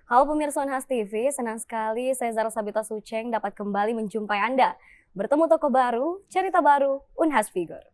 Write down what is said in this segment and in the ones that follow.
Halo pemirsa Unhas TV, senang sekali saya Zara Sabita Suceng dapat kembali menjumpai Anda. Bertemu toko baru, cerita baru, Unhas Figure.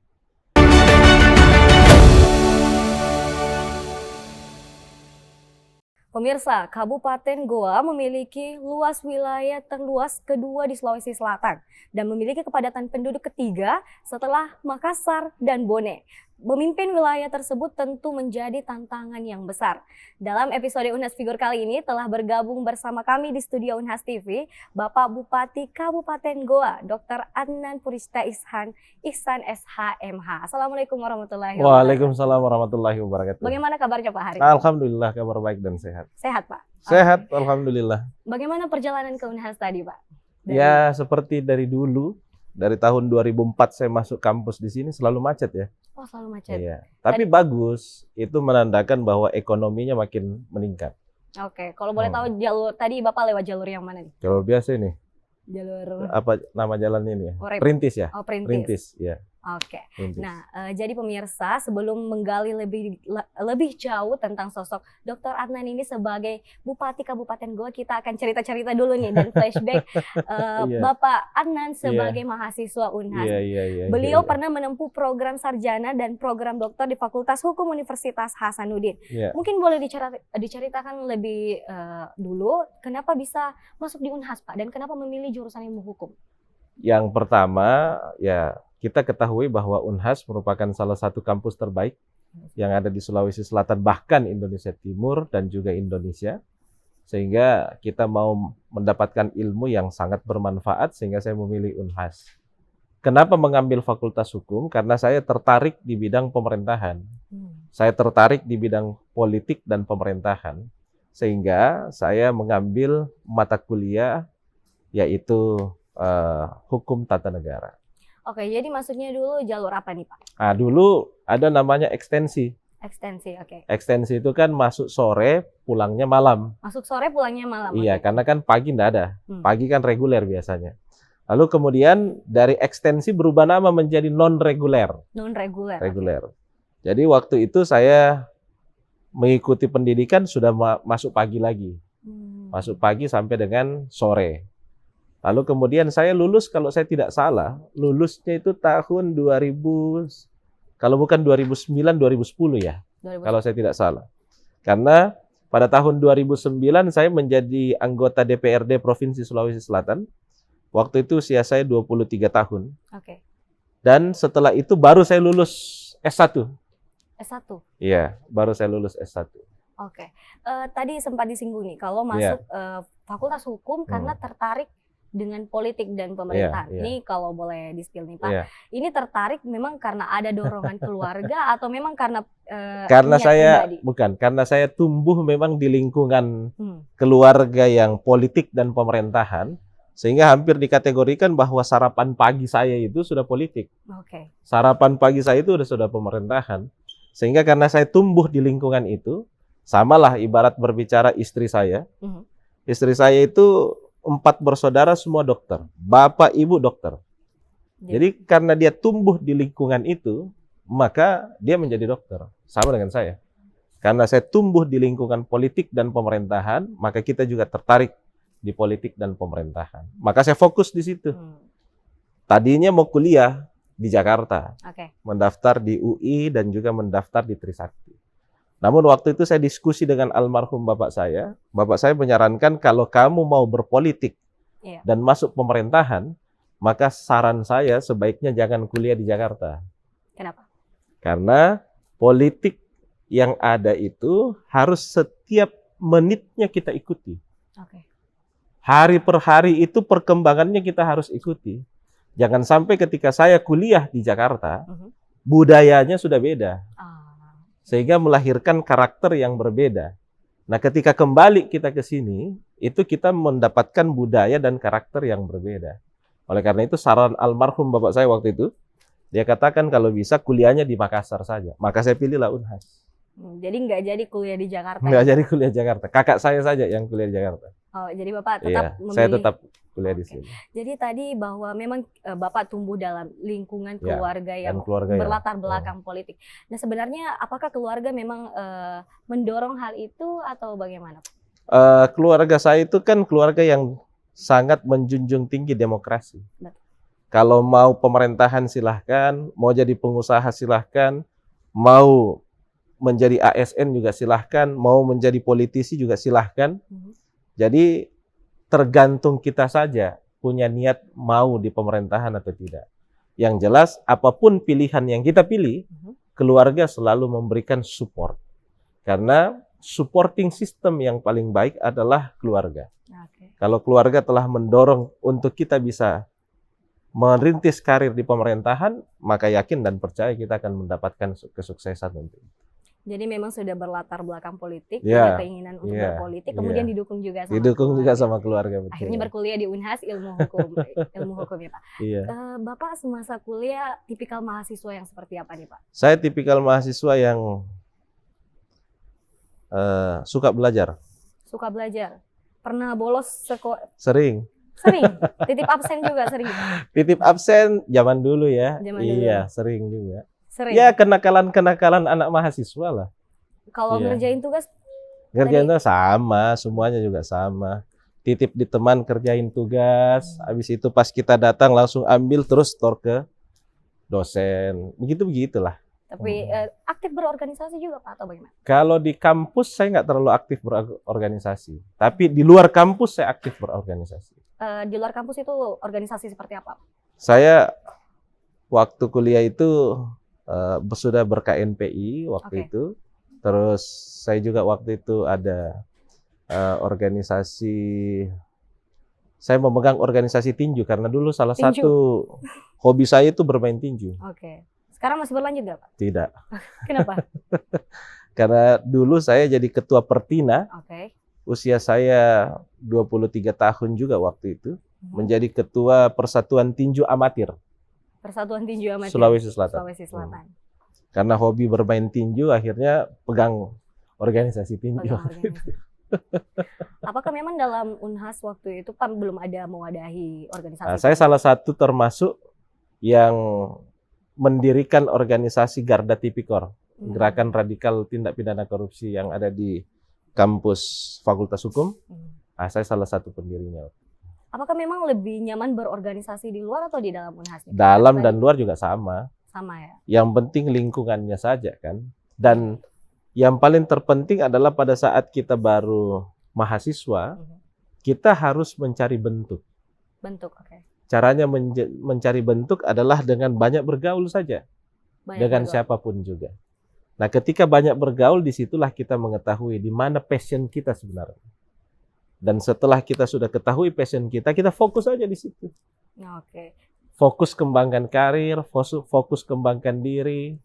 Pemirsa, Kabupaten Goa memiliki luas wilayah terluas kedua di Sulawesi Selatan dan memiliki kepadatan penduduk ketiga setelah Makassar dan Bone. Memimpin wilayah tersebut tentu menjadi tantangan yang besar. Dalam episode Unhas Figure kali ini telah bergabung bersama kami di studio Unhas TV, Bapak Bupati Kabupaten Goa, Dr. Adnan Purista Ihsan SHMH. Assalamualaikum warahmatullahi wabarakatuh. Waalaikumsalam warahmatullahi wabarakatuh. Bagaimana kabarnya Pak hari ini? Alhamdulillah kabar baik dan sehat. Sehat Pak? Sehat, alhamdulillah. Bagaimana perjalanan ke Unhas tadi Pak? Ya seperti dari dulu, dari tahun 2004 saya masuk kampus di sini selalu macet ya. Oh selalu macet. Iya. Tapi bagus, itu menandakan bahwa ekonominya makin meningkat. Oke, kalau boleh tahu jalur tadi Bapak lewat jalur yang mana nih? Jalur biasa ini. Jalur Apa nama jalan ini ya? Orep. Perintis ya? Oh, Perintis. Perintis, ya. Oke. Perintis. Nah, jadi pemirsa, sebelum menggali lebih jauh tentang sosok Dr. Adnan ini sebagai Bupati Kabupaten Goa, kita akan cerita-cerita dulu nih dan flashback Iya. Bapak Adnan sebagai mahasiswa Unhas. Iya. Beliau pernah menempuh program sarjana dan program doktor di Fakultas Hukum Universitas Hasanuddin. Iya. Mungkin boleh diceritakan lebih dulu kenapa bisa masuk di Unhas Pak dan kenapa memilih jurusan ilmu hukum? Yang pertama, ya kita ketahui bahwa Unhas merupakan salah satu kampus terbaik yang ada di Sulawesi Selatan, bahkan Indonesia Timur dan juga Indonesia. Sehingga kita mau mendapatkan ilmu yang sangat bermanfaat, sehingga saya memilih Unhas. Kenapa mengambil Fakultas Hukum? Karena saya tertarik di bidang pemerintahan. Saya tertarik di bidang politik dan pemerintahan. Sehingga saya mengambil mata kuliah yaitu Hukum Tata Negara. Oke, jadi maksudnya dulu jalur apa nih Pak? Nah, dulu ada namanya ekstensi. Ekstensi, oke. Ekstensi itu kan masuk sore, pulangnya malam. Masuk sore, pulangnya malam. Iya, karena kan pagi nggak ada. Pagi kan reguler biasanya. Lalu kemudian dari ekstensi berubah nama menjadi non-reguler. Non-reguler. Reguler. Jadi waktu itu saya mengikuti pendidikan sudah masuk pagi lagi. Masuk pagi sampai dengan sore. Lalu kemudian saya lulus, kalau saya tidak salah, lulusnya itu tahun 2000, kalau bukan 2009, 2010 ya, 2010. kalau saya tidak salah. Karena pada tahun 2009 saya menjadi anggota DPRD Provinsi Sulawesi Selatan. Waktu itu usia saya 23 tahun. Oke. Dan setelah itu baru saya lulus S1. S1? Iya, baru saya lulus S1. Oke. Tadi sempat disinggung nih, kalau masuk Fakultas Hukum karena tertarik dengan politik dan pemerintahan. Ini kalau boleh di-spill nih Pak, ini tertarik memang karena ada dorongan keluarga atau memang karena karena saya pribadi? Bukan, karena saya tumbuh memang di lingkungan keluarga yang politik dan pemerintahan, sehingga hampir dikategorikan bahwa sarapan pagi saya itu sudah politik. Oke. Sarapan pagi saya itu sudah pemerintahan. Sehingga karena saya tumbuh di lingkungan itu, samalah ibarat berbicara istri saya. Istri saya itu 4 bersaudara semua dokter, bapak ibu dokter. Jadi karena dia tumbuh di lingkungan itu, maka dia menjadi dokter. Sama dengan saya. Karena saya tumbuh di lingkungan politik dan pemerintahan, maka kita juga tertarik di politik dan pemerintahan. Maka saya fokus di situ. Tadinya mau kuliah di Jakarta, mendaftar di UI dan juga mendaftar di Trisakti. Namun waktu itu saya diskusi dengan almarhum bapak saya menyarankan kalau kamu mau berpolitik dan masuk pemerintahan, maka saran saya sebaiknya jangan kuliah di Jakarta. Kenapa? Karena politik yang ada itu harus setiap menitnya kita ikuti. Hari per hari itu perkembangannya kita harus ikuti. Jangan sampai ketika saya kuliah di Jakarta, budayanya sudah beda. Sehingga melahirkan karakter yang berbeda. Nah, ketika kembali kita ke sini, itu kita mendapatkan budaya dan karakter yang berbeda. Oleh karena itu, saran almarhum bapak saya waktu itu, dia katakan kalau bisa kuliahnya di Makassar saja. Maka saya pilihlah Unhas. Jadi nggak jadi kuliah di Jakarta? Nggak jadi kuliah Jakarta. Kakak saya saja yang kuliah di Jakarta. Oh, jadi Bapak tetap memilih? Saya tetap kuliah di sini. Jadi tadi bahwa memang Bapak tumbuh dalam lingkungan keluarga yang berlatar belakang politik. Nah sebenarnya apakah keluarga memang mendorong hal itu atau bagaimana? Keluarga saya itu kan keluarga yang sangat menjunjung tinggi demokrasi. Betul. Kalau mau pemerintahan silahkan, mau jadi pengusaha silahkan, mau menjadi ASN juga silahkan, mau menjadi politisi juga silahkan. Jadi tergantung kita saja punya niat mau di pemerintahan atau tidak. Yang jelas apapun pilihan yang kita pilih, keluarga selalu memberikan support. Karena supporting system yang paling baik adalah keluarga. Kalau keluarga telah mendorong untuk kita bisa merintis karir di pemerintahan, maka yakin dan percaya kita akan mendapatkan kesuksesan untuk itu. Jadi memang sudah berlatar belakang politik, Ya, punya keinginan untuk ya, berpolitik, ya. kemudian didukung juga sama Didukung juga keluarga. sama keluarga, betul. Akhirnya berkuliah di Unhas ilmu hukum ya Pak. Iya. Bapak semasa kuliah tipikal mahasiswa yang seperti apa nih Pak? Saya tipikal mahasiswa yang suka belajar. Suka belajar. Pernah bolos Sering. Sering. Titip absen juga sering. Titip absen zaman dulu ya. Zaman iya, dulu. sering juga. Sering. Ya, kenakalan-kenakalan anak mahasiswa lah. Kalau Iya. ngerjain tugas Ngerjain tugas sama, semuanya juga sama. Titip di teman kerjain tugas, habis itu pas kita datang langsung ambil terus store ke dosen. Begitu-begitulah. tapi aktif berorganisasi juga Pak atau bagaimana? Kalau di kampus saya nggak terlalu aktif berorganisasi, tapi di luar kampus saya aktif berorganisasi. Di luar kampus itu organisasi seperti apa? Saya waktu kuliah itu sudah ber-KNPI waktu Oke. itu. Terus saya juga waktu itu ada organisasi, saya memegang organisasi tinju karena dulu salah Tinju. satu hobi saya itu bermain tinju. Oke. Sekarang masih berlanjut nggak Pak? Tidak, Kenapa? karena dulu saya jadi ketua Pertina, Oke. usia saya 23 tahun juga waktu itu, menjadi ketua Persatuan Tinju Amatir Persatuan Tinju Amatir Sulawesi Selatan. Sulawesi Selatan. Karena hobi bermain tinju, akhirnya pegang organisasi tinju. Pegang organisasi. Apakah memang dalam Unhas waktu itu Pak belum ada mewadahi organisasi? Nah, saya salah satu termasuk yang mendirikan organisasi Garda Tipikor, Gerakan Radikal Tindak Pidana Korupsi yang ada di kampus Fakultas Hukum. Nah, saya salah satu pendirinya. Apakah memang lebih nyaman berorganisasi di luar atau di dalam Unhas? Dalam dan luar juga sama. Sama ya. Yang penting lingkungannya saja kan. Dan yang paling terpenting adalah pada saat kita baru mahasiswa, kita harus mencari bentuk. Bentuk, oke. Caranya mencari bentuk adalah dengan banyak bergaul saja. Dengan bergaul. siapapun juga. Nah, ketika banyak bergaul, disitulah kita mengetahui di mana passion kita sebenarnya. Dan setelah kita sudah ketahui passion kita fokus aja di situ. Oke. Fokus kembangkan karir, fokus kembangkan diri.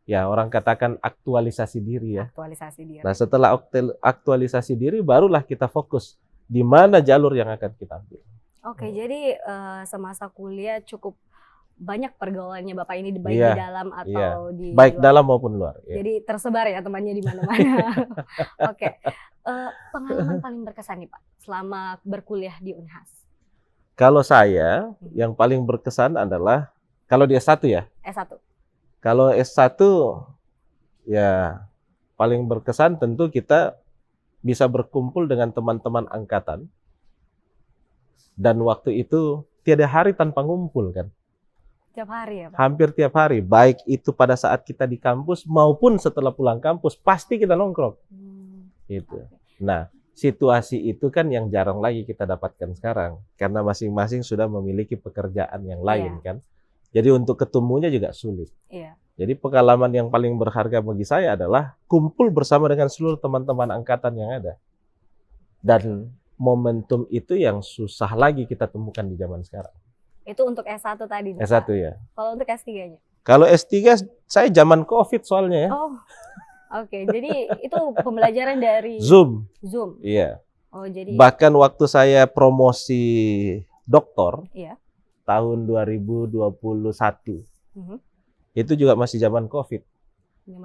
Ya, orang katakan aktualisasi diri ya. Aktualisasi diri. Nah, setelah aktualisasi diri, barulah kita fokus di mana jalur yang akan kita ambil. Oke, jadi semasa kuliah cukup banyak pergaulannya Bapak ini baik Iya, di dalam atau di baik luar. dalam maupun luar. Ya. Jadi tersebar ya temannya di mana-mana. Oke, pengalaman paling berkesan nih Pak selama berkuliah di Unhas. Kalau saya yang paling berkesan adalah kalau di S1 ya. S1. Kalau S1 ya paling berkesan tentu kita bisa berkumpul dengan teman-teman angkatan. Dan waktu itu tiada hari tanpa ngumpul kan. Tiap hari ya Pak? Hampir tiap hari, baik itu pada saat kita di kampus maupun setelah pulang kampus, pasti kita nongkrong. Gitu. Nah, situasi itu kan yang jarang lagi kita dapatkan sekarang. Karena masing-masing sudah memiliki pekerjaan yang lain kan. Jadi untuk ketemunya juga sulit. Iya. Jadi pengalaman yang paling berharga bagi saya adalah kumpul bersama dengan seluruh teman-teman angkatan yang ada. Dan momentum itu yang susah lagi kita temukan di zaman sekarang. Itu untuk S1 tadi. S1 ya. Kalau untuk S3-nya? Kalau S3 saya zaman COVID soalnya ya. Oh, oke. Jadi itu pembelajaran dari Zoom. Zoom. Iya. Oh, jadi Bahkan waktu saya promosi doktor tahun 2021, itu juga masih zaman COVID.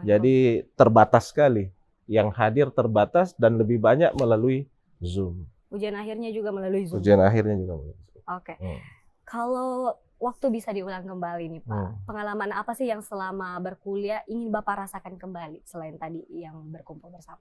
Jadi terbatas sekali. Yang hadir terbatas dan lebih banyak melalui Zoom. Ujian akhirnya juga melalui Zoom. Ujian akhirnya juga melalui Zoom. Oke. Kalau waktu bisa diulang kembali nih Pak, pengalaman apa sih yang selama berkuliah ingin Bapak rasakan kembali selain tadi yang berkumpul bersama?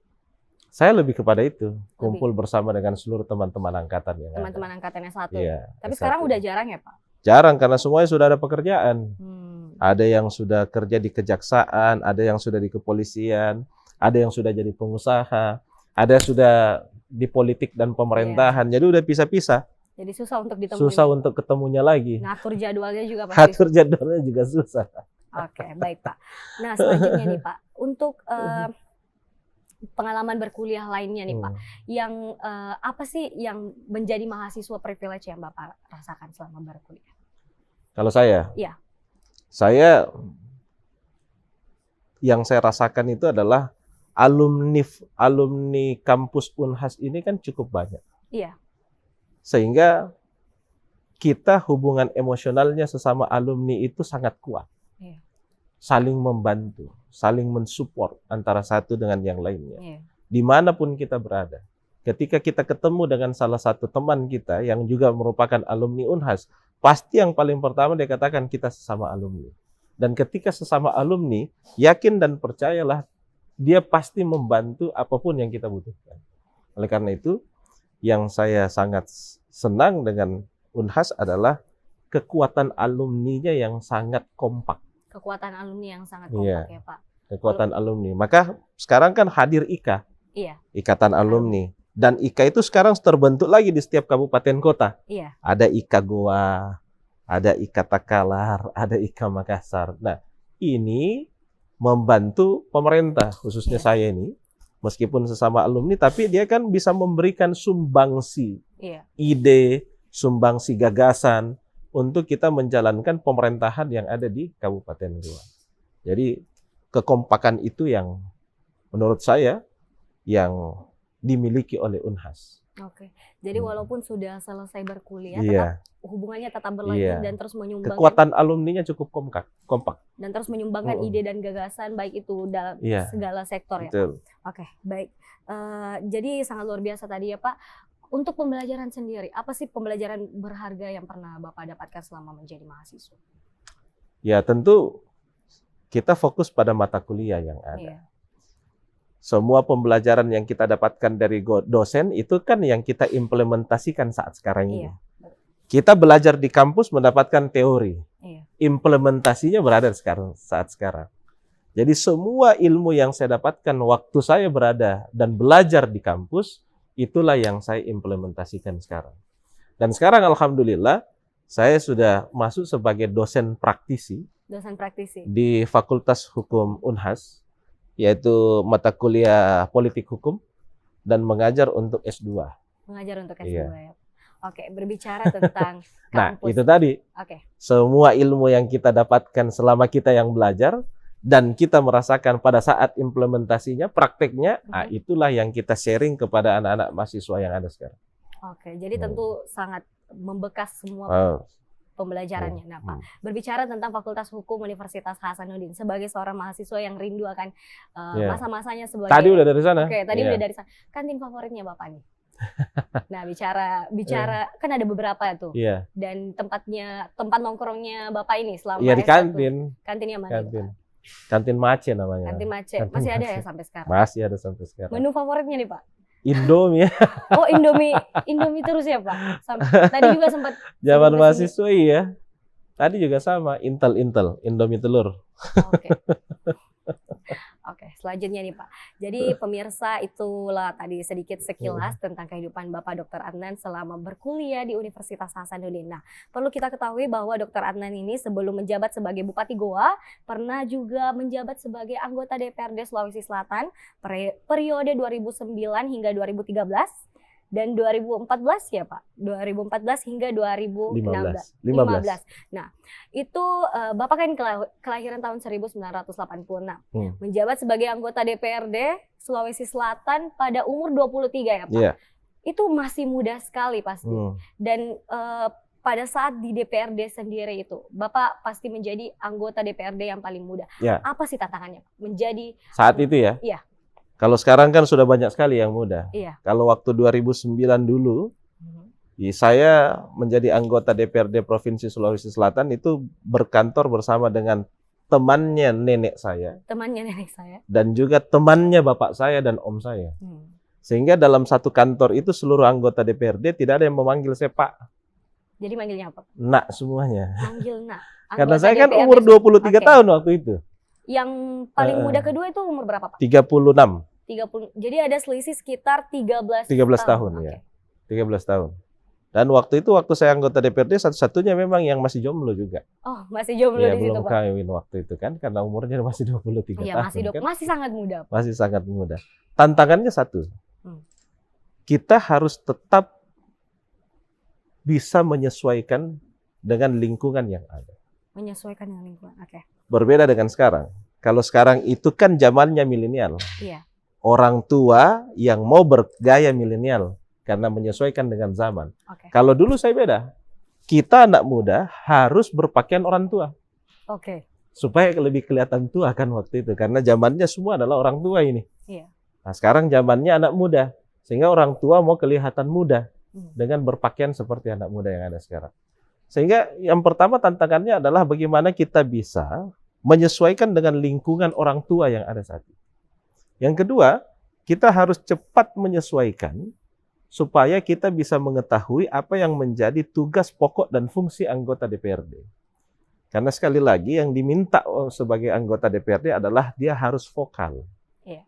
Saya lebih kepada itu, kumpul bersama dengan seluruh teman-teman angkatan yang teman-teman ada. angkatan S1. Iya, Tapi S1. sekarang udah jarang ya, Pak? Jarang karena semuanya sudah ada pekerjaan. Hmm. Ada yang sudah kerja di kejaksaan, ada yang sudah di kepolisian, ada yang sudah jadi pengusaha, ada sudah di politik dan pemerintahan. Jadi udah pisah-pisah. Jadi susah untuk ditemui. Susah untuk ketemunya lagi. Ngatur jadwalnya juga pasti. Ngatur jadwalnya juga susah. Oke, baik Pak. Nah selanjutnya nih Pak, untuk pengalaman berkuliah lainnya nih Pak, yang apa sih yang menjadi mahasiswa privilege yang Bapak rasakan selama berkuliah? Kalau saya? Iya. Saya, yang saya rasakan itu adalah alumni kampus Unhas ini kan cukup banyak. Iya. Sehingga kita hubungan emosionalnya sesama alumni itu sangat kuat. Iya. Saling membantu, saling mensupport antara satu dengan yang lainnya. Iya. Dimanapun kita berada. Ketika kita ketemu dengan salah satu teman kita yang juga merupakan alumni Unhas, pasti yang paling pertama dia katakan kita sesama alumni. Dan ketika sesama alumni, yakin dan percayalah dia pasti membantu apapun yang kita butuhkan. Oleh karena itu, yang saya sangat senang dengan Unhas adalah kekuatan alumninya yang sangat kompak. Kekuatan alumni yang sangat kompak ya Pak. Kekuatan alumni. Maka sekarang kan hadir IKA. Iya. Ikatan Alumni. Dan IKA itu sekarang terbentuk lagi di setiap kabupaten kota. Iya. Ada IKA Goa, ada IKA Takalar, ada IKA Makassar. Nah, ini membantu pemerintah, khususnya saya ini, meskipun sesama alumni, tapi dia kan bisa memberikan sumbangsi ide, sumbangsi gagasan untuk kita menjalankan pemerintahan yang ada di Kabupaten Goa. Jadi kekompakan itu yang menurut saya yang dimiliki oleh Unhas. Oke, jadi walaupun sudah selesai berkuliah, hubungannya tetap berlanjut dan terus menyumbangkan. Kekuatan alumninya cukup kompak. Dan terus menyumbangkan ide dan gagasan baik itu dalam segala sektor ya. Betul. Oke, baik. Jadi sangat luar biasa tadi ya Pak. Untuk pembelajaran sendiri, apa sih pembelajaran berharga yang pernah Bapak dapatkan selama menjadi mahasiswa? Ya tentu kita fokus pada mata kuliah yang ada. Iya. Semua pembelajaran yang kita dapatkan dari dosen itu kan yang kita implementasikan saat sekarang ini. Iya. Kita belajar di kampus mendapatkan teori. Iya. Implementasinya berada saat sekarang. Jadi semua ilmu yang saya dapatkan waktu saya berada dan belajar di kampus, itulah yang saya implementasikan sekarang. Dan sekarang alhamdulillah saya sudah masuk sebagai dosen praktisi. Dosen praktisi. Di Fakultas Hukum Unhas, yaitu mata kuliah politik hukum dan mengajar untuk S2. Mengajar untuk S2 ya. Oke, berbicara tentang kampus. Nah, itu tadi. Oke. Semua ilmu yang kita dapatkan selama kita yang belajar dan kita merasakan pada saat implementasinya, prakteknya, nah itulah yang kita sharing kepada anak-anak mahasiswa yang ada sekarang. Oke, jadi tentu sangat membekas semua pembelajarannya. Nah, Pak, berbicara tentang Fakultas Hukum Universitas Hasanuddin sebagai seorang mahasiswa yang rindu akan masa-masanya sebagai. Tadi udah dari sana. Oke, tadi udah dari sana. Kantin favoritnya Bapak nih. Nah, bicara kan ada beberapa tuh. Iya. Dan tempat nongkrongnya Bapak ini selama di kantin. Kantinnya mana? Kantin Mace namanya. Kantin Mace. Masih ada ya sampai sekarang? Masih ada sampai sekarang. Menu favoritnya nih, Pak? Indomie. Oh, Indomie terus ya, Pak? Tadi juga sempat zaman mahasiswa iya. Tadi juga sama, Indomie telur. Oke. Oke, selanjutnya nih Pak. Jadi pemirsa, itulah tadi sedikit sekilas tentang kehidupan Bapak Dr. Adnan selama berkuliah di Universitas Hasanuddin. Nah, perlu kita ketahui bahwa Dr. Adnan ini sebelum menjabat sebagai Bupati Goa, pernah juga menjabat sebagai anggota DPRD Sulawesi Selatan periode 2009 hingga 2013. Dan 2014 ya Pak, 2014 hingga 2015. Nah, itu Bapak kan kelahiran tahun 1986. Menjabat sebagai anggota DPRD Sulawesi Selatan pada umur 23 ya Pak. Yeah. Itu masih muda sekali pasti. Dan pada saat di DPRD sendiri itu, Bapak pasti menjadi anggota DPRD yang paling muda. Yeah. Apa sih tantangannya Pak? Menjadi saat itu ya? Iya. Kalau sekarang kan sudah banyak sekali yang muda. Iya. Kalau waktu 2009 dulu, saya menjadi anggota DPRD Provinsi Sulawesi Selatan itu berkantor bersama dengan temannya nenek saya. Temannya nenek saya. Dan juga temannya bapak saya dan om saya. Sehingga dalam satu kantor itu seluruh anggota DPRD tidak ada yang memanggil saya Pak, Jadi manggilnya apa? Nak semuanya. Manggil Nak. Karena Anggota saya kan DPRD umur 23 Oke. tahun waktu itu. Yang paling muda kedua itu umur berapa, Pak? 36, 30. Jadi ada selisih sekitar 13 tahun Oke. ya. 13 tahun. Dan waktu itu waktu saya anggota DPRD satu-satunya memang yang masih jomblo juga. Oh, masih jomblo Ya, di situ, belum Pak. kawin waktu itu kan karena umurnya masih 23 Iya, tahun kan. masih sangat muda, Pak. Masih sangat muda. Tantangannya satu. Hmm. Kita harus tetap bisa menyesuaikan dengan lingkungan yang ada. Menyesuaikan dengan lingkungan. Oke. Berbeda dengan sekarang. Kalau sekarang itu kan zamannya milenial. Iya. Orang tua yang mau bergaya milenial karena menyesuaikan dengan zaman. Oke. Kalau dulu saya beda. Kita anak muda harus berpakaian orang tua Oke. supaya lebih kelihatan tua kan waktu itu karena zamannya semua adalah orang tua ini. Iya. Nah, sekarang zamannya anak muda sehingga orang tua mau kelihatan muda dengan berpakaian seperti anak muda yang ada sekarang. Sehingga yang pertama tantangannya adalah bagaimana kita bisa menyesuaikan dengan lingkungan orang tua yang ada saat ini. Yang kedua, kita harus cepat menyesuaikan supaya kita bisa mengetahui apa yang menjadi tugas pokok dan fungsi anggota DPRD. Karena sekali lagi yang diminta sebagai anggota DPRD adalah dia harus vokal. Iya.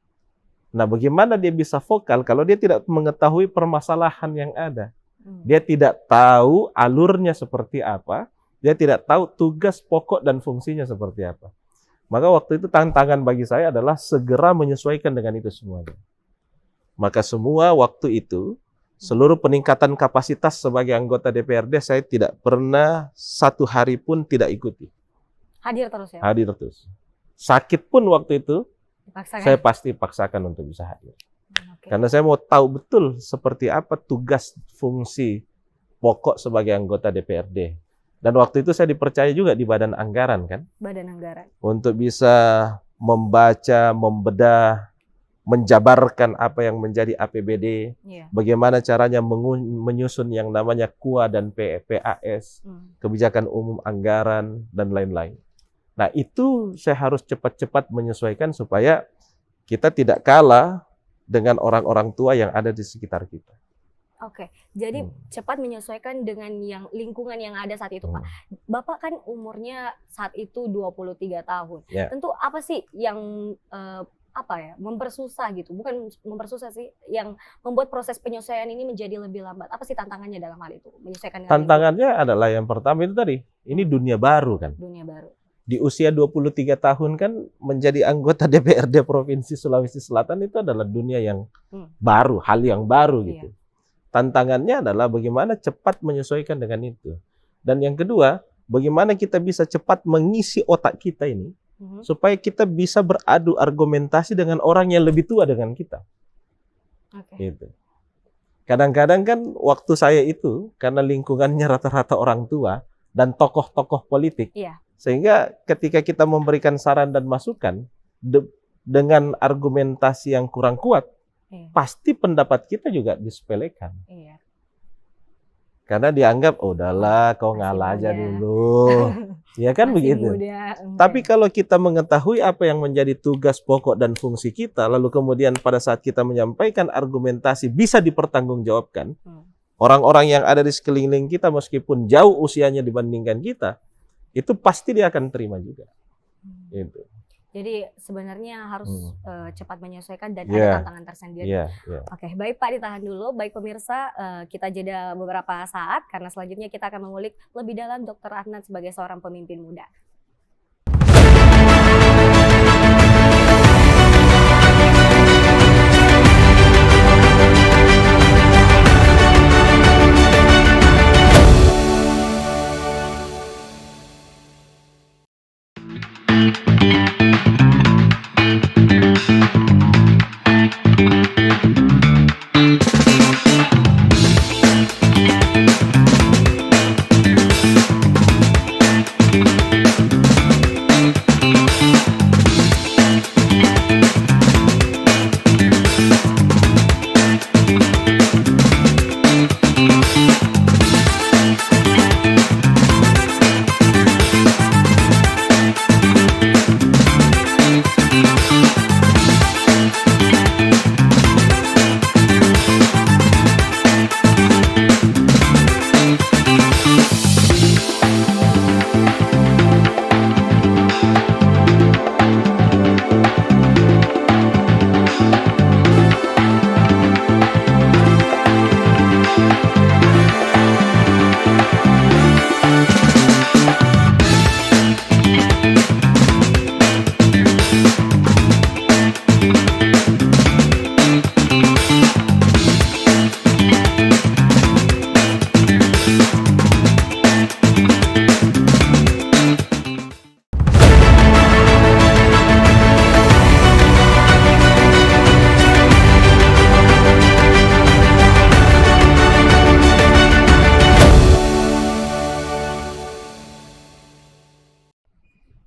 Nah, bagaimana dia bisa vokal kalau dia tidak mengetahui permasalahan yang ada? Dia tidak tahu alurnya seperti apa, dia tidak tahu tugas pokok dan fungsinya seperti apa. Maka waktu itu tantangan bagi saya adalah segera menyesuaikan dengan itu semuanya. Maka semua waktu itu, seluruh peningkatan kapasitas sebagai anggota DPRD saya tidak pernah satu hari pun tidak ikuti. Hadir terus ya? Hadir terus. Sakit pun waktu itu, Dipaksakan. saya pasti paksakan untuk bisa hadir. Oke. Karena saya mau tahu betul seperti apa tugas fungsi pokok sebagai anggota DPRD. Dan waktu itu saya dipercaya juga di Badan Anggaran kan. Badan Anggaran. Untuk bisa membaca, membedah, menjabarkan apa yang menjadi APBD. Iya. Bagaimana caranya menyusun yang namanya KUA dan PAS, kebijakan umum anggaran, dan lain-lain. Nah itu saya harus cepat-cepat menyesuaikan supaya kita tidak kalah dengan orang-orang tua yang ada di sekitar kita. Oke, jadi cepat menyesuaikan dengan yang lingkungan yang ada saat itu, Pak. Bapak kan umurnya saat itu 23 tahun. Ya. Tentu apa sih yang mempersusah gitu? Bukan mempersusah sih, yang membuat proses penyesuaian ini menjadi lebih lambat. Apa sih tantangannya dalam hal itu? Menyesuaikan dengan Tantangannya adalah yang pertama itu tadi, ini dunia baru kan. dunia baru. Di usia 23 tahun kan menjadi anggota DPRD Provinsi Sulawesi Selatan itu adalah dunia yang baru, hal yang baru gitu. Tantangannya adalah bagaimana cepat menyesuaikan dengan itu. Dan yang kedua, bagaimana kita bisa cepat mengisi otak kita ini supaya kita bisa beradu argumentasi dengan orang yang lebih tua dengan kita. Gitu. Kadang-kadang kan waktu saya itu karena lingkungannya rata-rata orang tua dan tokoh-tokoh politik. Iya. Sehingga ketika kita memberikan saran dan masukan dengan argumentasi yang kurang kuat, pasti pendapat kita juga disepelekan. Iya. Karena dianggap, oh udahlah kau ngalah aja dulu. Ya kan Masih begitu. muda. Tapi kalau kita mengetahui apa yang menjadi tugas pokok dan fungsi kita, lalu kemudian pada saat kita menyampaikan argumentasi bisa dipertanggungjawabkan, orang-orang yang ada di sekeliling kita meskipun jauh usianya dibandingkan kita, itu pasti dia akan terima juga. Gitu. Jadi sebenarnya harus cepat menyesuaikan dan ada tantangan tersendiri. Oke, baik Pak, ditahan dulu. Baik pemirsa, kita jeda beberapa saat karena selanjutnya kita akan mengulik lebih dalam Dr. Adnan sebagai seorang pemimpin muda.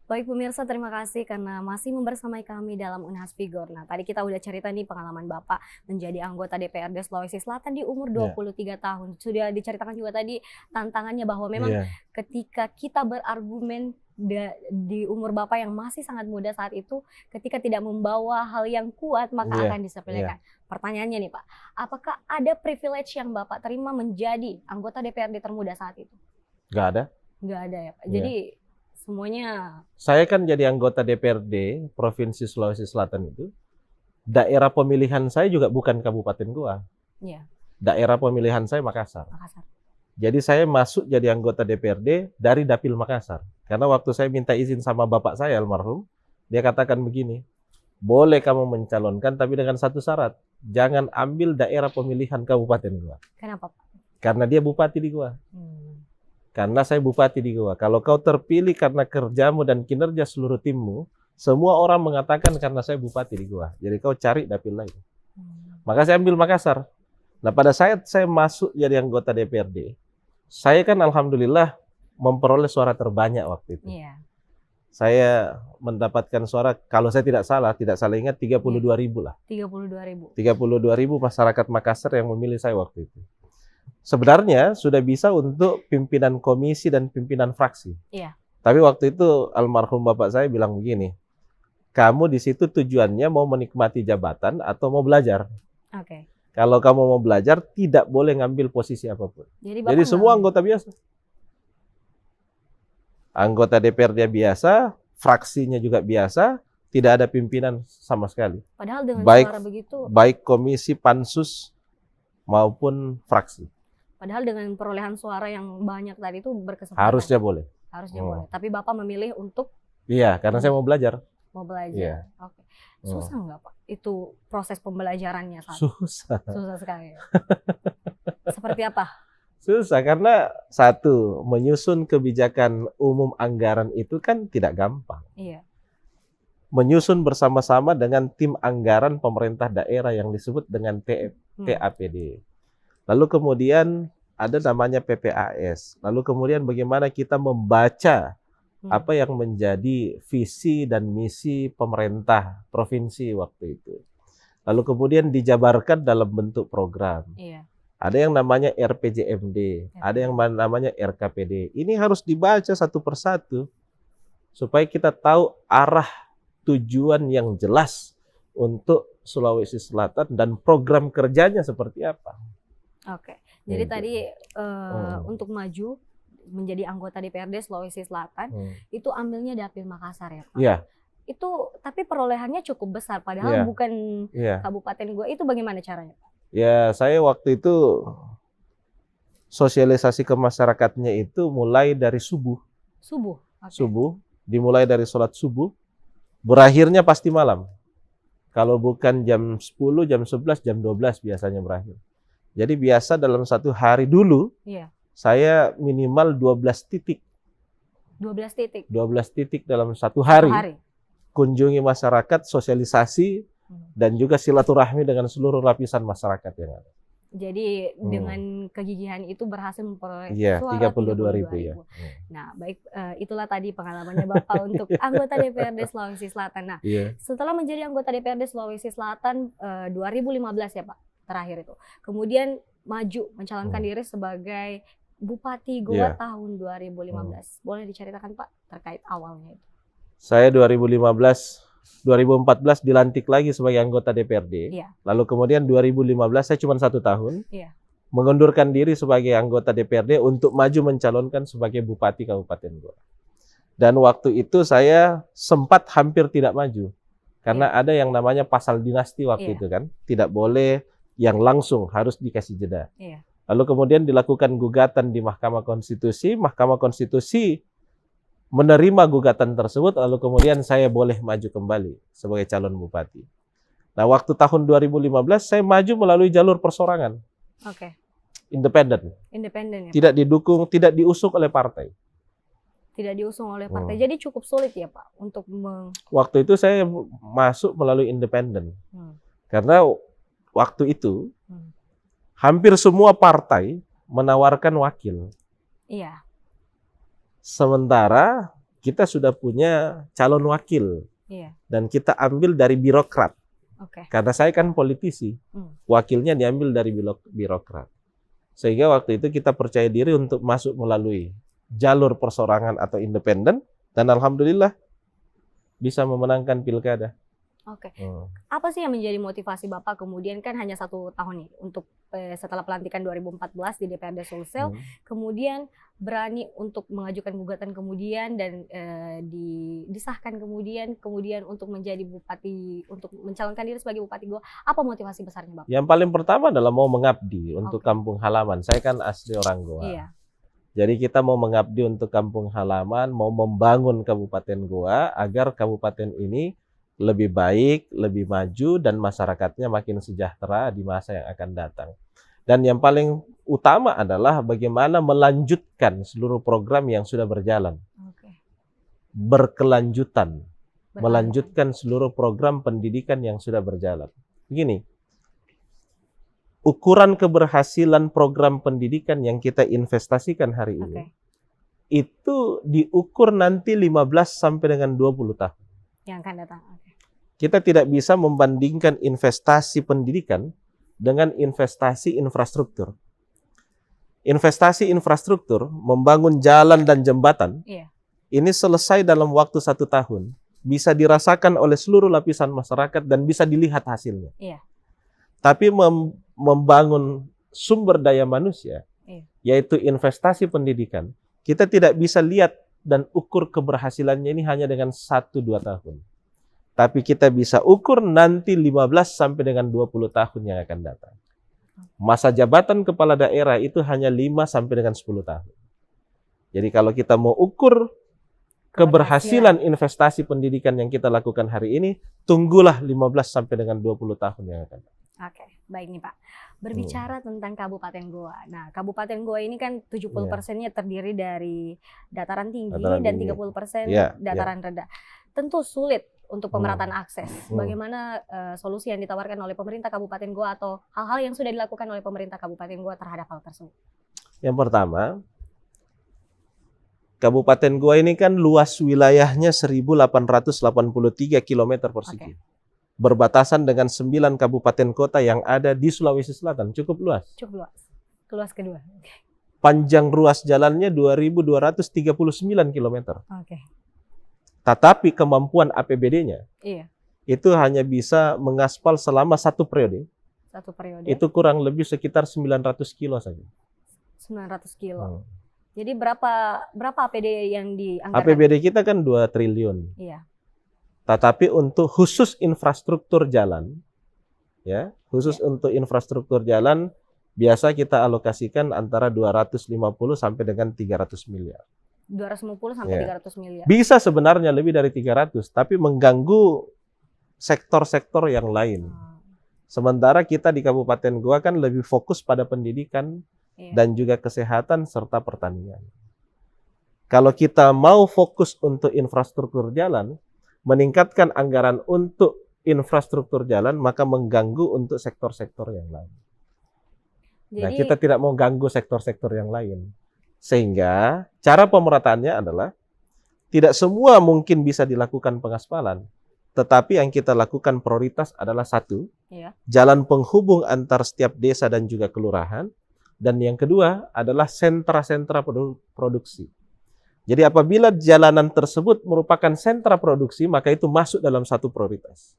Baik pemirsa, terima kasih karena masih membersamai kami dalam Unhas Figure. Nah, tadi kita udah cerita nih pengalaman Bapak menjadi anggota DPRD Sulawesi Selatan di umur Iya, 23 tahun. Sudah diceritakan juga tadi tantangannya bahwa memang iya, ketika kita berargumen di umur Bapak yang masih sangat muda saat itu, ketika tidak membawa hal yang kuat maka iya, akan iya. disepelekan. Pertanyaannya nih Pak, apakah ada privilege yang Bapak terima menjadi anggota DPRD termuda saat itu? Nggak ada. Nggak ada ya Pak. Iya. Jadi semuanya Saya kan jadi anggota DPRD Provinsi Sulawesi Selatan itu, daerah pemilihan saya juga bukan Kabupaten Goa. ya Daerah pemilihan saya Makassar. Makassar. Jadi saya masuk jadi anggota DPRD dari Dapil Makassar. Karena waktu saya minta izin sama bapak saya almarhum, dia katakan begini, boleh kamu mencalonkan tapi dengan satu syarat, jangan ambil daerah pemilihan Kabupaten Goa. Kenapa Pak? Karena dia bupati di Goa. Hmm. Karena saya bupati di Goa. Kalau kau terpilih karena kerjamu dan kinerja seluruh timmu, semua orang mengatakan karena saya bupati di Goa. Jadi kau cari dapil lain. Maka saya ambil Makassar. Nah pada saat saya masuk jadi anggota DPRD, saya kan alhamdulillah memperoleh suara terbanyak waktu itu. Iya. Saya mendapatkan suara, kalau saya tidak salah ingat 32.000 lah. 32.000. 32.000 masyarakat Makassar yang memilih saya waktu itu. Sebenarnya sudah bisa untuk pimpinan komisi dan pimpinan fraksi. Iya. Tapi waktu itu almarhum bapak saya bilang begini, kamu di situ tujuannya mau menikmati jabatan atau mau belajar. Oke. Kalau kamu mau belajar, tidak boleh ngambil posisi apapun. Jadi Jadi Bapak semua nggak- anggota biasa. Anggota DPRD biasa, fraksinya juga biasa, tidak ada pimpinan sama sekali. padahal dengan baik- suara begitu, Baik komisi, pansus, maupun fraksi. padahal dengan perolehan suara yang banyak tadi itu berkesempatan. Harusnya boleh. Harusnya Oh. boleh. Tapi Bapak memilih untuk Iya, karena saya mau belajar. mau belajar. Iya. Oke. Susah nggak Pak? Itu proses pembelajarannya saat Susah. susah sekali. Ya? Seperti apa? Susah karena satu, menyusun kebijakan umum anggaran itu kan tidak gampang. Iya. Menyusun bersama-sama dengan tim anggaran pemerintah daerah yang disebut dengan TAPD. Lalu kemudian ada namanya PPAS. Lalu kemudian bagaimana kita membaca apa yang menjadi visi dan misi pemerintah provinsi waktu itu. Lalu kemudian dijabarkan dalam bentuk program. Iya. Ada yang namanya RPJMD, ada yang namanya RKPD. Ini harus dibaca satu persatu supaya kita tahu arah tujuan yang jelas untuk Sulawesi Selatan dan program kerjanya seperti apa. Oke. Jadi Gitu. tadi untuk maju menjadi anggota DPRD Sulawesi Selatan itu ambilnya Dapil Makassar ya Pak? Iya, Itu tapi perolehannya cukup besar padahal Iya. bukan iya. kabupaten gua. Itu bagaimana caranya Pak? Ya, saya waktu itu sosialisasi ke masyarakatnya itu mulai dari subuh. Subuh. Oke. Subuh, dimulai dari sholat subuh, berakhirnya pasti malam. Kalau bukan jam 10, jam 11, jam 12 biasanya berakhir. Jadi biasa dalam satu hari dulu, Iya. saya minimal 12 titik. 12 titik 12 titik dalam satu satu hari. hari. Kunjungi masyarakat, sosialisasi, dan juga silaturahmi dengan seluruh lapisan masyarakat yang ada. Jadi dengan kegigihan itu berhasil memperoleh Iya, suara 32.000 ya. Nah, baik, itulah tadi pengalamannya Bapak untuk anggota DPRD Sulawesi Selatan. Nah, Iya. setelah menjadi anggota DPRD Sulawesi Selatan 2015 ya Pak, terakhir itu. Kemudian maju mencalonkan diri sebagai Bupati Goa Iya. tahun 2015. Boleh diceritakan Pak terkait awalnya itu? Saya 2014 dilantik lagi sebagai anggota DPRD. Iya. Lalu kemudian 2015 saya cuma 1 tahun. Iya. Mengundurkan diri sebagai anggota DPRD untuk maju mencalonkan sebagai Bupati Kabupaten Goa. Dan waktu itu saya sempat hampir tidak maju. Karena ada yang namanya pasal dinasti waktu Iya. itu kan. Tidak boleh yang langsung, harus dikasih jeda. Iya. Lalu kemudian dilakukan gugatan di Mahkamah Konstitusi. Mahkamah Konstitusi menerima gugatan tersebut, lalu kemudian saya boleh maju kembali sebagai calon bupati. Nah, waktu tahun 2015 saya maju melalui jalur persorangan, Oke. independen, Independen ya. tidak didukung, tidak diusung oleh partai. Tidak diusung oleh partai. Jadi cukup sulit ya Pak untuk Waktu itu saya masuk melalui independen, karena waktu itu hampir semua partai menawarkan wakil. Iya. Sementara kita sudah punya calon wakil Iya. dan kita ambil dari birokrat. Oke. Karena saya kan politisi, wakilnya diambil dari birokrat. Sehingga waktu itu kita percaya diri untuk masuk melalui jalur persorangan atau independen, dan alhamdulillah bisa memenangkan pilkada. Oke. Apa sih yang menjadi motivasi Bapak kemudian, kan hanya 1 tahun nih untuk setelah pelantikan 2014 di DPRD Sulsel, kemudian berani untuk mengajukan gugatan kemudian dan disahkan kemudian untuk menjadi bupati, untuk mencalonkan diri sebagai Bupati Goa. Apa motivasi besarnya Bapak? Yang paling pertama adalah mau mengabdi untuk kampung halaman. Saya kan asli orang Goa. Iya. Jadi kita mau mengabdi untuk kampung halaman, mau membangun Kabupaten Goa agar kabupaten ini lebih baik, lebih maju, dan masyarakatnya makin sejahtera di masa yang akan datang. Dan yang paling utama adalah bagaimana melanjutkan seluruh program yang sudah berjalan. Berkelanjutan. Melanjutkan seluruh program pendidikan yang sudah berjalan. Begini, ukuran keberhasilan program pendidikan yang kita investasikan hari ini, itu diukur nanti 15 sampai dengan 20 tahun. Yang akan datang. Kita tidak bisa membandingkan investasi pendidikan dengan investasi infrastruktur. Investasi infrastruktur, membangun jalan dan jembatan, ini selesai dalam waktu 1 tahun. Bisa dirasakan oleh seluruh lapisan masyarakat dan bisa dilihat hasilnya. Tapi membangun sumber daya manusia, yaitu investasi pendidikan, kita tidak bisa lihat dan ukur keberhasilannya ini hanya dengan 1-2 tahun. Tapi kita bisa ukur nanti 15 sampai dengan 20 tahun yang akan datang. Masa jabatan kepala daerah itu hanya 5 sampai dengan 10 tahun. Jadi kalau kita mau ukur keberhasilan investasi pendidikan yang kita lakukan hari ini, tunggulah 15 sampai dengan 20 tahun yang akan datang. Oke, baik nih Pak. Berbicara tentang Kabupaten Goa. Nah, Kabupaten Goa ini kan 70%-nya terdiri dari dataran tinggi dan 30% dataran rendah. Tentu sulit untuk pemerataan akses. Bagaimana solusi yang ditawarkan oleh pemerintah Kabupaten Goa atau hal-hal yang sudah dilakukan oleh pemerintah Kabupaten Goa terhadap hal tersebut? Yang pertama, Kabupaten Goa ini kan luas wilayahnya 1.883 km persegi. Berbatasan dengan 9 kabupaten kota yang ada di Sulawesi Selatan. Cukup luas. Cukup luas. Luas kedua. Panjang ruas jalannya 2.239 km. Tetapi kemampuan APBD-nya itu hanya bisa mengaspal selama 1 periode. 1 periode. Itu kurang lebih sekitar 900 kilo saja. 900 kilo. Jadi berapa APD yang dianggarkan? APBD kita kan 2 triliun. Iya. Tetapi untuk khusus infrastruktur jalan, untuk infrastruktur jalan biasa kita alokasikan antara 250 sampai dengan 300 miliar. 250 sampai 300 miliar. Bisa sebenarnya lebih dari 300, tapi mengganggu sektor-sektor yang lain. Sementara kita di Kabupaten Goa kan lebih fokus pada pendidikan dan juga kesehatan serta pertanian. Kalau kita mau fokus untuk infrastruktur jalan, meningkatkan anggaran untuk infrastruktur jalan, maka mengganggu untuk sektor-sektor yang lain. Nah, kita tidak mau ganggu sektor-sektor yang lain. Sehingga cara pemerataannya adalah tidak semua mungkin bisa dilakukan pengaspalan. Tetapi yang kita lakukan prioritas adalah 1, jalan penghubung antar setiap desa dan juga kelurahan. Dan yang kedua adalah sentra-sentra produksi. Jadi apabila jalanan tersebut merupakan sentra produksi, maka itu masuk dalam 1 prioritas.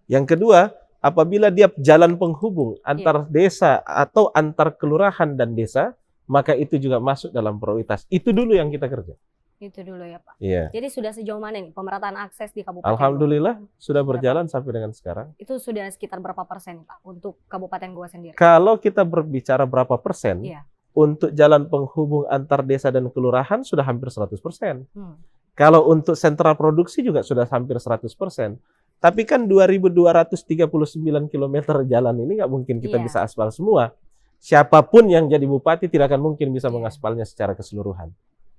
Yang kedua, apabila dia jalan penghubung antar desa atau antar kelurahan dan desa, maka itu juga masuk dalam prioritas. Itu dulu yang kita kerja. Itu dulu ya Pak. Iya. Jadi sudah sejauh mana nih pemerataan akses di Kabupaten Alhamdulillah Goa? Sudah berjalan sampai dengan sekarang. Itu sudah sekitar berapa persen Pak untuk Kabupaten Goa sendiri? Kalau kita berbicara berapa persen, untuk jalan penghubung antar desa dan kelurahan sudah hampir 100%. Kalau untuk sentra produksi juga sudah hampir 100%. Tapi kan 2.239 km jalan ini nggak mungkin kita bisa aspal semua. Siapapun yang jadi bupati tidak akan mungkin bisa mengaspalnya secara keseluruhan.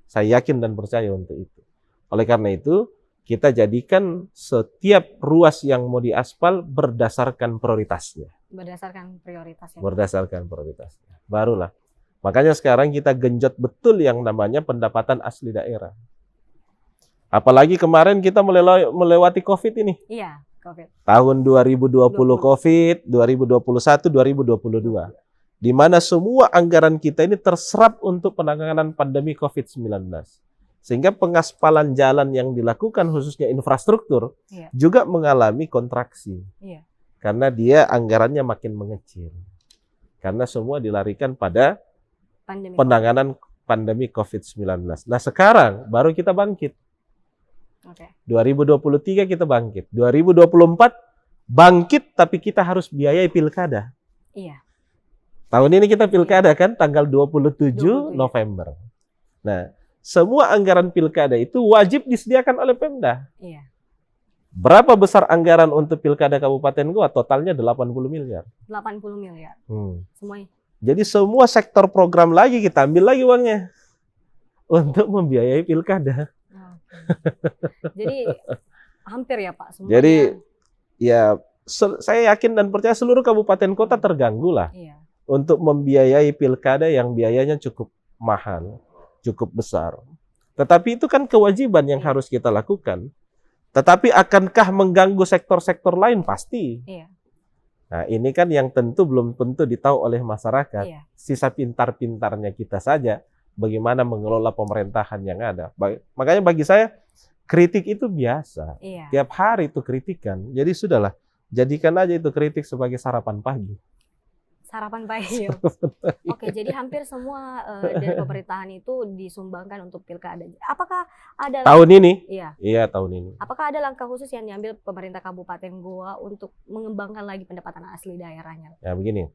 Saya yakin dan percaya untuk itu. Oleh karena itu, kita jadikan setiap ruas yang mau diaspal berdasarkan prioritasnya. Berdasarkan prioritasnya. Berdasarkan prioritasnya. Barulah. Makanya sekarang kita genjot betul yang namanya pendapatan asli daerah. Apalagi kemarin kita melewati COVID ini. Iya, COVID. Tahun 2020 COVID, 2021, 2022. Di mana semua anggaran kita ini terserap untuk penanganan pandemi COVID-19. Sehingga pengaspalan jalan yang dilakukan khususnya infrastruktur juga mengalami kontraksi. Karena dia anggarannya makin mengecil. Karena semua dilarikan pada penanganan pandemi COVID-19. Nah sekarang baru kita bangkit. 2023 kita bangkit. 2024 bangkit tapi kita harus biayai pilkada. Iya. Tahun ini kita pilkada kan tanggal 27 November. Nah, semua anggaran pilkada itu wajib disediakan oleh Pemda. Iya. Berapa besar anggaran untuk pilkada Kabupaten Goa? Totalnya 80 miliar. 80 miliar. Semuanya. Jadi semua sektor program lagi kita ambil lagi uangnya untuk membiayai pilkada. Jadi hampir ya Pak semuanya. Jadi ya saya yakin dan percaya seluruh kabupaten kota terganggu lah untuk membiayai pilkada yang biayanya cukup mahal, cukup besar. Tetapi itu kan kewajiban yang harus kita lakukan. Tetapi akankah mengganggu sektor-sektor lain? Pasti. Nah ini kan yang tentu belum tentu ditahu oleh masyarakat. Sisa pintar-pintarnya kita saja bagaimana mengelola pemerintahan yang ada. Makanya bagi saya kritik itu biasa. Tiap hari itu kritikan. Jadi sudahlah, jadikan aja itu kritik sebagai sarapan pagi. Sarapan pagi. Oke, jadi hampir semua dari pemerintahan itu disumbangkan untuk pilkada. Apakah ada tahun ini? Iya, tahun ini. Apakah ada langkah khusus yang diambil pemerintah Kabupaten Goa untuk mengembangkan lagi pendapatan asli daerahnya? Ya begini.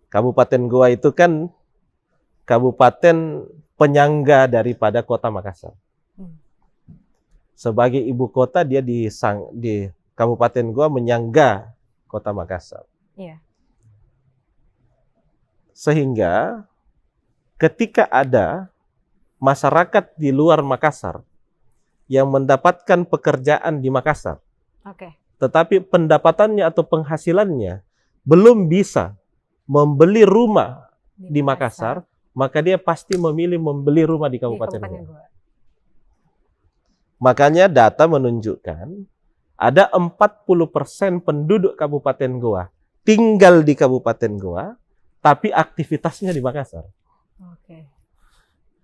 Kabupaten Goa itu kan kabupaten penyangga daripada Kota Makassar. Sebagai ibu kota dia di Kabupaten Goa menyangga Kota Makassar. Sehingga ketika ada masyarakat di luar Makassar yang mendapatkan pekerjaan di Makassar, tetapi pendapatannya atau penghasilannya belum bisa membeli rumah di Makassar, maka dia pasti memilih membeli rumah di Kabupaten Goa. Makanya data menunjukkan ada 40% penduduk Kabupaten Goa tinggal di Kabupaten Goa, tapi aktivitasnya di Makassar.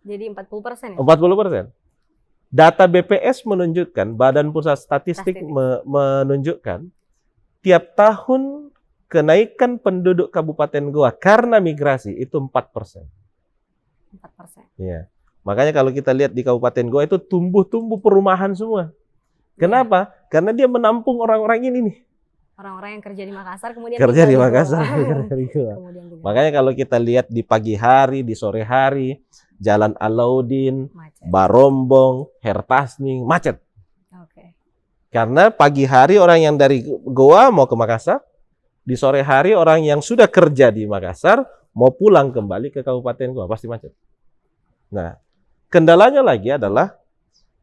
Jadi 40% ya? 40%. Data BPS menunjukkan, Badan Pusat Statistik menunjukkan, tiap tahun kenaikan penduduk Kabupaten Goa karena migrasi itu 4%. 4%. Iya. Makanya kalau kita lihat di Kabupaten Goa itu tumbuh perumahan semua. Kenapa? Karena dia menampung orang-orang ini nih. Orang-orang yang kerja di Makassar kemudian kerja di Makassar. Makanya kalau kita lihat di pagi hari, di sore hari, Jalan Alauddin, Barombong, Hertasning, macet. Karena pagi hari orang yang dari Goa mau ke Makassar, di sore hari orang yang sudah kerja di Makassar mau pulang kembali ke Kabupaten Goa, pasti macet. Nah, kendalanya lagi adalah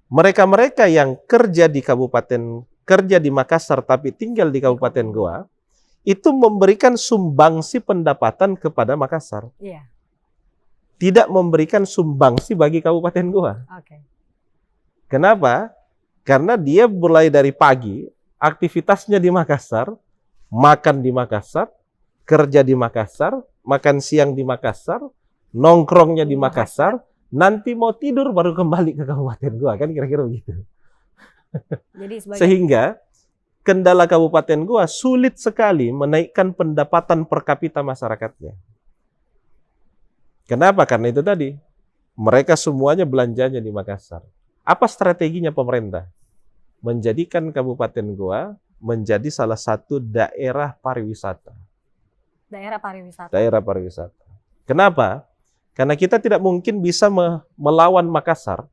mereka-mereka yang kerja di Makassar tapi tinggal di Kabupaten Goa itu memberikan sumbangsi pendapatan kepada Makassar. Tidak memberikan sumbangsi bagi Kabupaten Goa. Kenapa? Karena dia mulai dari pagi aktivitasnya di Makassar, makan di Makassar, kerja di Makassar, makan siang di Makassar, nongkrongnya di Makassar, nanti mau tidur baru kembali ke Kabupaten Goa, kan kira-kira begitu. Jadi sehingga kendala Kabupaten Goa sulit sekali menaikkan pendapatan per kapita masyarakatnya. Kenapa? Karena itu tadi, mereka semuanya belanjanya di Makassar. Apa strateginya pemerintah? Menjadikan Kabupaten Goa menjadi salah satu daerah pariwisata. Daerah pariwisata. Kenapa? Karena kita tidak mungkin bisa melawan Makassar.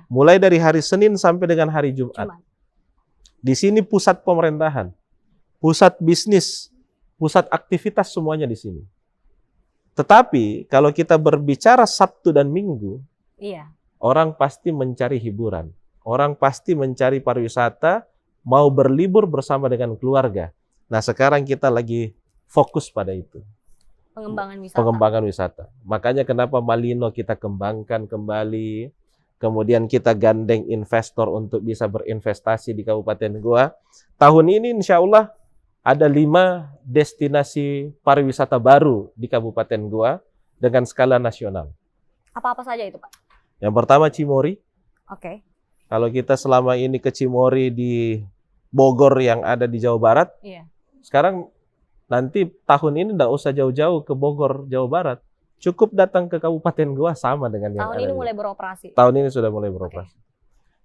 Mulai dari hari Senin sampai dengan hari Jumat. Di sini pusat pemerintahan, pusat bisnis, pusat aktivitas semuanya di sini. Tetapi kalau kita berbicara Sabtu dan Minggu, orang pasti mencari hiburan. Orang pasti mencari pariwisata, mau berlibur bersama dengan keluarga. Nah sekarang kita lagi fokus pada itu. Pengembangan wisata. Makanya kenapa Malino kita kembangkan kembali. kemudian kita gandeng investor untuk bisa berinvestasi di Kabupaten Goa. Tahun ini insya Allah ada 5 destinasi pariwisata baru di Kabupaten Goa dengan skala nasional. Apa-apa saja itu, Pak? Yang pertama Cimory. Oke. Kalau kita selama ini ke Cimory di Bogor yang ada di Jawa Barat, Iya. sekarang nanti tahun ini nggak usah jauh-jauh ke Bogor, Jawa Barat. Cukup datang ke Kabupaten Goa sama dengan yang Tahun ada ini di- mulai beroperasi. Tahun ini sudah mulai beroperasi.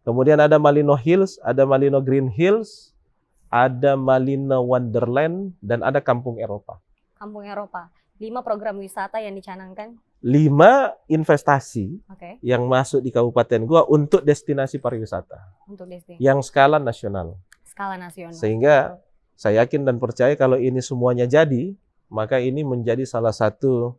Kemudian ada Malino Hills, ada Malino Green Hills, ada Malino Wonderland, dan ada Kampung Eropa. Kampung Eropa. 5 program wisata yang dicanangkan. 5 investasi Oke. yang masuk di Kabupaten Goa untuk destinasi pariwisata Untuk destinasi yang skala nasional. skala nasional. Sehingga saya yakin dan percaya kalau ini semuanya jadi, maka ini menjadi salah satu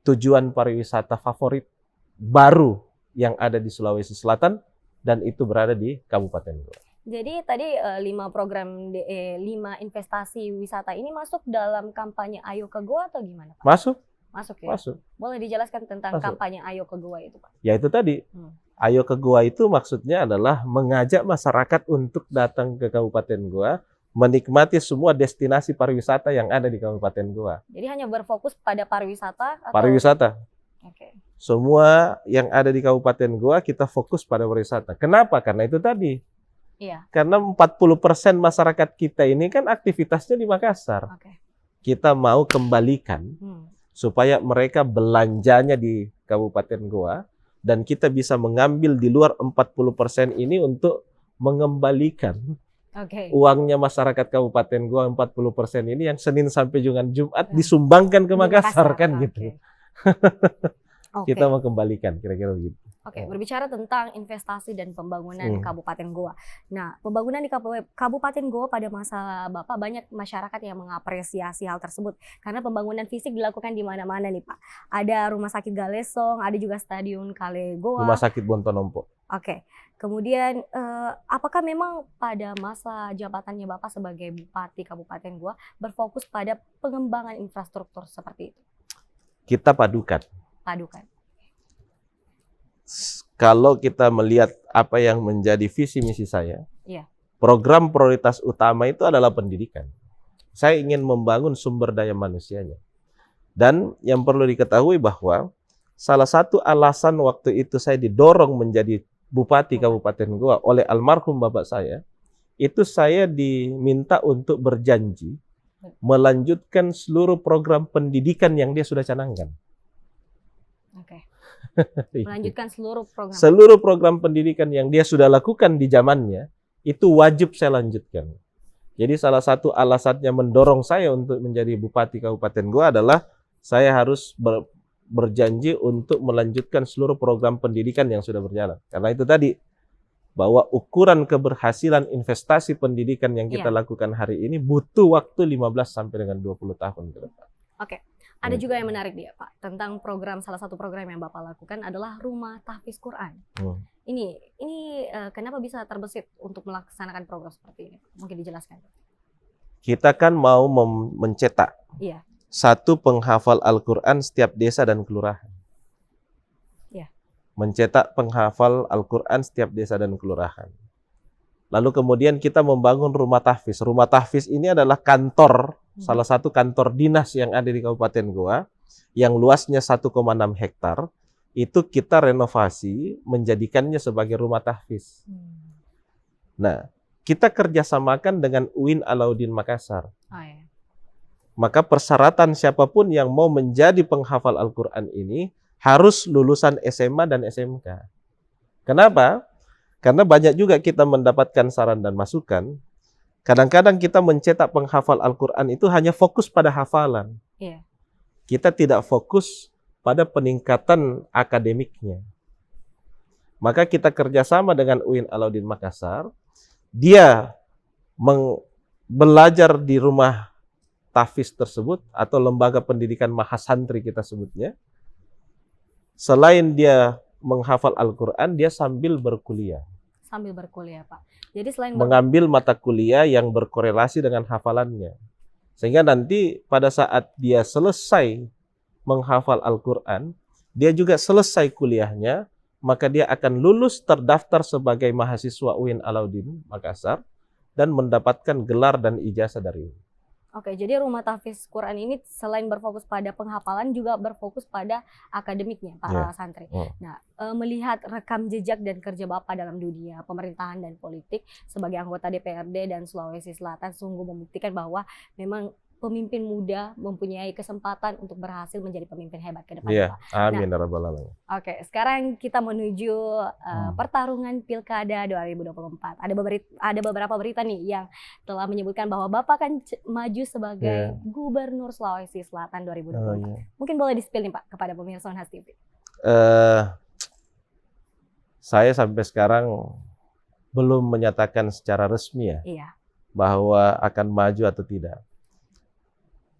tujuan pariwisata favorit baru yang ada di Sulawesi Selatan dan itu berada di Kabupaten Goa. Jadi tadi 5 program 5 investasi wisata ini masuk dalam kampanye Ayo ke Goa atau gimana, Pak? Masuk, Masuk ya. masuk. Boleh dijelaskan tentang Masuk. kampanye Ayo ke Goa itu, Pak? Ya itu tadi. Ayo ke Goa itu maksudnya adalah mengajak masyarakat untuk datang ke Kabupaten Goa, menikmati semua destinasi pariwisata yang ada di Kabupaten Goa. Jadi hanya berfokus pada pariwisata atau Pariwisata. Oke. Semua yang ada di Kabupaten Goa kita fokus pada pariwisata. Kenapa? Karena itu tadi. Iya. Karena 40% masyarakat kita ini kan aktivitasnya di Makassar. Oke. Kita mau kembalikan supaya mereka belanjanya di Kabupaten Goa dan kita bisa mengambil di luar 40% ini untuk mengembalikan Oke. uangnya masyarakat Kabupaten Goa 40% ini yang Senin sampai dengan Jumat Ya. disumbangkan ke Di Makassar kan Oke. gitu. Oke. Kita mau kembalikan kira-kira begitu. Oke, berbicara tentang investasi dan pembangunan Hmm. Kabupaten Goa. Nah, pembangunan di Kabupaten Goa pada masa Bapak banyak masyarakat yang mengapresiasi hal tersebut karena pembangunan fisik dilakukan di mana-mana nih, Pak. Ada Rumah Sakit Galesong, ada juga Stadion Kale Goa. Rumah Sakit Bontonompo. Oke. Kemudian apakah memang pada masa jabatannya Bapak sebagai Bupati Kabupaten Goa berfokus pada pengembangan infrastruktur seperti itu? Kita padukan. Padukan. Kalau kita melihat apa yang menjadi visi misi saya, Iya. program prioritas utama itu adalah pendidikan. Saya ingin membangun sumber daya manusianya. Dan yang perlu diketahui bahwa salah satu alasan waktu itu saya didorong menjadi Bupati Kabupaten Goa oleh almarhum bapak saya, itu saya diminta untuk berjanji melanjutkan seluruh program pendidikan yang dia sudah canangkan. Oke. Melanjutkan seluruh program. Seluruh program pendidikan yang dia sudah lakukan di zamannya, itu wajib saya lanjutkan. Jadi salah satu alasannya mendorong saya untuk menjadi Bupati Kabupaten Goa adalah saya harus berjanji untuk melanjutkan seluruh program pendidikan yang sudah berjalan. Karena itu tadi, bahwa ukuran keberhasilan investasi pendidikan yang kita lakukan hari ini butuh waktu 15 sampai dengan 20 tahun ke depan. Oke. Ada juga yang menarik dia, Pak, tentang salah satu program yang Bapak lakukan adalah Rumah Tahfiz Quran. Ini kenapa bisa terbesit untuk melaksanakan program seperti ini? Mungkin dijelaskan. Kita kan mau mencetak Iya. 1 penghafal Al-Quran setiap desa dan kelurahan. Iya. Mencetak penghafal Al-Quran setiap desa dan kelurahan. Lalu kemudian kita membangun rumah tahfiz. Rumah tahfiz ini adalah kantor, salah satu kantor dinas yang ada di Kabupaten Goa, yang luasnya 1,6 hektar. Itu kita renovasi, menjadikannya sebagai rumah tahfiz. Nah, kita kerjasamakan dengan UIN Alauddin Makassar. Oh, iya. Maka persyaratan siapapun yang mau menjadi penghafal Al-Quran ini harus lulusan SMA dan SMK. Kenapa? Karena banyak juga kita mendapatkan saran dan masukan. Kadang-kadang kita mencetak penghafal Al-Quran itu hanya fokus pada hafalan. Iya. Kita tidak fokus pada peningkatan akademiknya. Maka kita kerjasama dengan UIN Alauddin Makassar. Dia belajar di rumah tahfiz tersebut atau lembaga pendidikan mahasantri kita sebutnya. Selain dia menghafal Al-Quran, dia sambil berkuliah. Sambil berkuliah, Pak. Jadi selain mengambil mata kuliah yang berkorelasi dengan hafalannya. Sehingga nanti pada saat dia selesai menghafal Al-Quran, dia juga selesai kuliahnya, maka dia akan lulus terdaftar sebagai mahasiswa UIN Alauddin Makassar dan mendapatkan gelar dan ijazah dari UIN. Oke, jadi Rumah Tahfiz Quran ini selain berfokus pada penghafalan juga berfokus pada akademiknya para santri. Nah, melihat rekam jejak dan kerja Bapak dalam dunia pemerintahan dan politik sebagai anggota DPRD dan Sulawesi Selatan sungguh membuktikan bahwa memang pemimpin muda mempunyai kesempatan untuk berhasil menjadi pemimpin hebat ke depan. Iya, Pak. amin ya rabbal alamin. Oke, sekarang kita menuju pertarungan Pilkada 2024. Ada beberapa berita nih yang telah menyebutkan bahwa Bapak akan maju sebagai Gubernur Sulawesi Selatan 2024. Mungkin boleh di-spill nih Pak kepada pemirsa Unhas TV. Saya sampai sekarang belum menyatakan secara resmi bahwa akan maju atau tidak.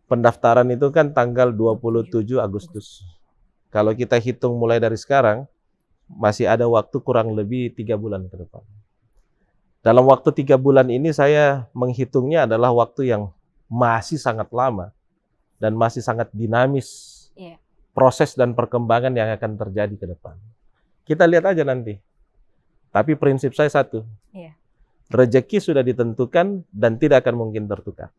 Pendaftaran itu kan tanggal 27 Agustus. Kalau kita hitung mulai dari sekarang, masih ada waktu kurang lebih 3 bulan ke depan. Dalam waktu 3 bulan ini saya menghitungnya adalah waktu yang masih sangat lama dan masih sangat dinamis proses dan perkembangan yang akan terjadi ke depan. Kita lihat aja nanti. Tapi prinsip saya satu, rezeki sudah ditentukan dan tidak akan mungkin tertukar.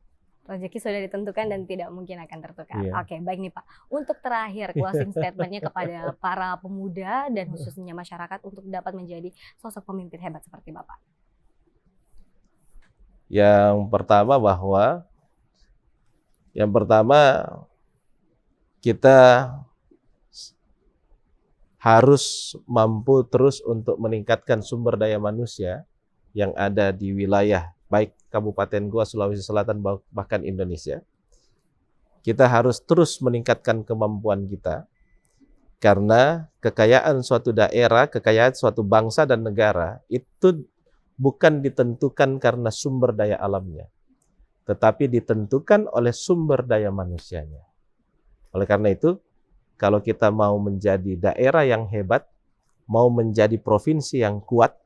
Rezeki sudah ditentukan dan tidak mungkin akan tertukar. Oke, baik nih Pak. Untuk terakhir, closing statement-nya kepada para pemuda dan khususnya masyarakat untuk dapat menjadi sosok pemimpin hebat seperti Bapak. Yang pertama kita harus mampu terus untuk meningkatkan sumber daya manusia yang ada di wilayah baik Kabupaten Goa, Sulawesi Selatan, bahkan Indonesia. Kita harus terus meningkatkan kemampuan kita, karena kekayaan suatu daerah, kekayaan suatu bangsa dan negara, itu bukan ditentukan karena sumber daya alamnya, tetapi ditentukan oleh sumber daya manusianya. Oleh karena itu, kalau kita mau menjadi daerah yang hebat, mau menjadi provinsi yang kuat,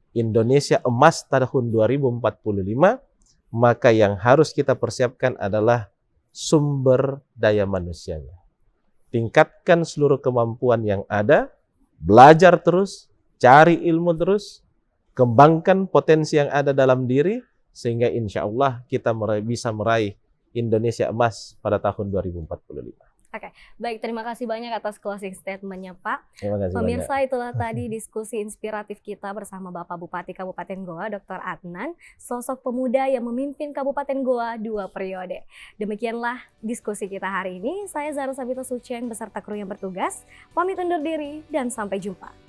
Indonesia emas tahun 2045, maka yang harus kita persiapkan adalah sumber daya manusianya. Tingkatkan seluruh kemampuan yang ada, belajar terus, cari ilmu terus, kembangkan potensi yang ada dalam diri, sehingga insya Allah kita bisa meraih Indonesia emas pada tahun 2045. Oke, baik, terima kasih banyak atas closing statement-nya Pak. Terima kasih Pemirsa, banyak. itulah tadi diskusi inspiratif kita bersama Bapak Bupati Kabupaten Goa, Dr. Adnan, sosok pemuda yang memimpin Kabupaten Goa 2 periode. Demikianlah diskusi kita hari ini. Saya Zahra Sabita Suceng beserta kru yang bertugas. Pamit undur diri dan sampai jumpa.